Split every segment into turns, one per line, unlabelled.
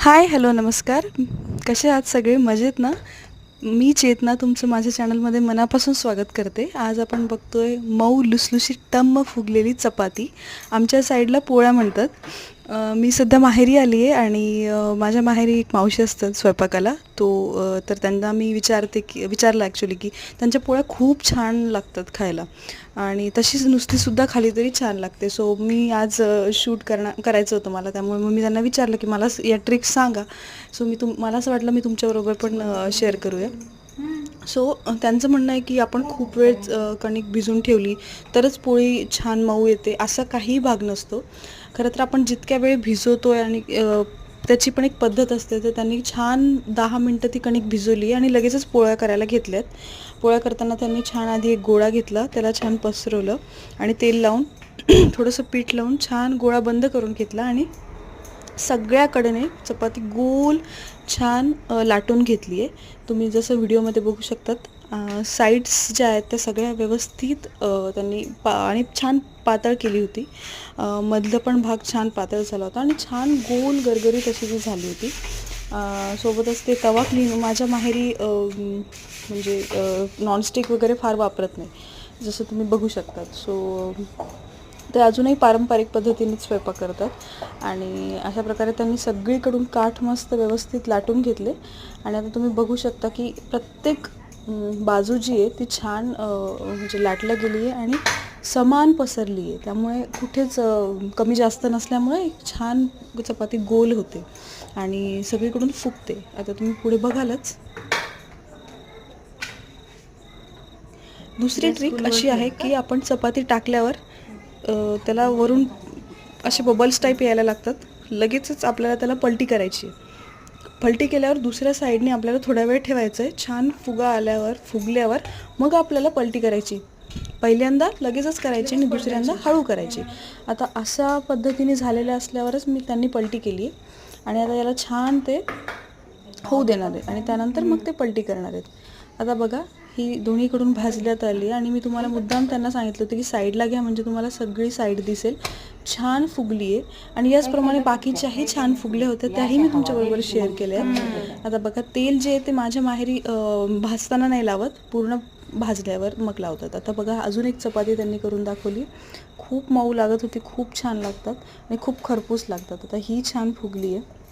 हाय, hello, नमस्कार. कसे आहात सगळे? मजेत ना? मी चेतना तुमचं माझ्या चॅनलमध्ये मनापासून स्वागत करते. आज आपण बघतोय मऊ लुसलुशीत टम्म फुगलेली चपाती. आमच्या साईडला पोळ्या म्हणतात. मी सध्या माहेरी आली आहे आणि माझ्या माहेरी एक मावशी असतात स्वयंपाकाला. तर त्यांना मी विचारलं ॲक्च्युली की त्यांच्या पोळ्या खूप छान लागतात खायला आणि तशीच नुसतीसुद्धा खाली तरी छान लागते. सो मी आज शूट करायचं होतं मला, त्यामुळे मग मी त्यांना विचारलं की मला या ट्रिक्स सांगा. सो मला असं वाटलं मी तुमच्याबरोबर पण शेअर करूया. सो त्यांचं म्हणणं आहे की आपण खूप वेळ कणिक भिजवून ठेवली तरच पोळी छान मऊ येते, असा काहीही भाग नसतो. खरं तर आपण जितक्या वेळ भिजवतो आहे आणि त्याची पण एक पद्धत असते. तर त्यांनी छान 10 मिनटं ती कणिक भिजवली आणि लगेचच पोळ्या करायला घेतल्यात. पोळ्या करताना त्यांनी छान आधी एक गोळा घेतला, त्याला छान पसरवलं आणि तेल लावून थोडंसं पीठ लावून छान गोळा बंद करून घेतला आणि सगळ्याकडेने चपाती गोल छान लाटून घेतली आहे. तुम्ही जसं व्हिडिओमध्ये बघू शकतात, साईड्स ज्या आहेत त्या सगळ्या व्यवस्थित त्यांनी आणि छान पातळ केली होती. मधलं पण भाग छान पातळ झाला होता आणि छान गोल गरगरीत अशी ती झाली होती. सोबतच ते तवा क्लीन माझ्या माहेरी म्हणजे नॉनस्टिक वगैरे फार वापरत नाही, जसं तुम्ही बघू शकतात. सो ते अजूनही पारंपरिक पद्धतीनेच स्वयंपाक करतात आणि अशा प्रकारे त्यांनी सगळीकडून काठ मस्त व्यवस्थित लाटून घेतले. आणि आता तुम्ही बघू शकता की प्रत्येक बाजू जी आहे ती छान म्हणजे लाटल्या गेली आहे आणि समान पसरली आहे. त्यामुळे कुठेच कमी जास्त नसल्यामुळे छान चपाती गोल होते आणि सगळीकडून फुगते. आता तुम्ही पुढे बघालच. दुसरी ट्रिक अशी आहे की आपण चपाती टाकल्यावर त्याला वरून असे बबल्स टाईप यायला लागतात. लगेचच आपल्याला त्याला पलटी करायची आहे. पलटी केल्यावर दुसऱ्या साईडने आपल्याला थोडा वेळ ठेवायचं आहे. छान फुगल्यावर मग आपल्याला पलटी करायची. पहिल्यांदा लगेचच करायची आणि दुसऱ्यांदा हळू करायची. आता अशा पद्धतीने झालेल्या असल्यावरच त्यांनी पलटी केली आणि आता याला छान ते होऊ देणार आहे आणि त्यानंतर मग ते पलटी करणार आहेत. आता बघा, ही दोन्हीकडून भाजल्यात आली आणि मी तुम्हाला मुद्दाम त्यांना सांगितलं होतं की साईडला घ्या, म्हणजे तुम्हाला सगळी साईड दिसेल. छान फुगली आहे आणि याचप्रमाणे बाकीच्याही छान फुगल्या होत्या, त्याही मी तुमच्याबरोबर शेअर केल्या आहेत. आता बघा, तेल जे आहे ते माझ्या माहेरी भाजताना नाही लावत, पूर्ण भाजल्यावर मग लावतात. आता बघा, अजून एक चपाती त्यांनी करून दाखवली. खूप मऊ लागत होती, खूप छान लागतात आणि खूप खरपूस लागतात. आता ही छान फुगली आहे.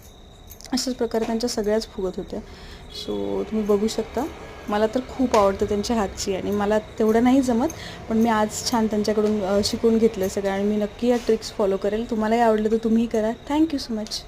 अशाच प्रकारे त्यांच्या सगळ्याच फुगत होत्या. सो तुम्ही बघू शकता. मला तर खूप आवडतं त्यांच्या हातची आणि मला तेवढं नाही जमत, पण मी आज छान त्यांच्याकडून शिकून घेतलं सगळं आणि मी नक्की या ट्रिक्स फॉलो करेल. तुम्हालाही आवडलं तर तुम्हीही करा. Thank you so much.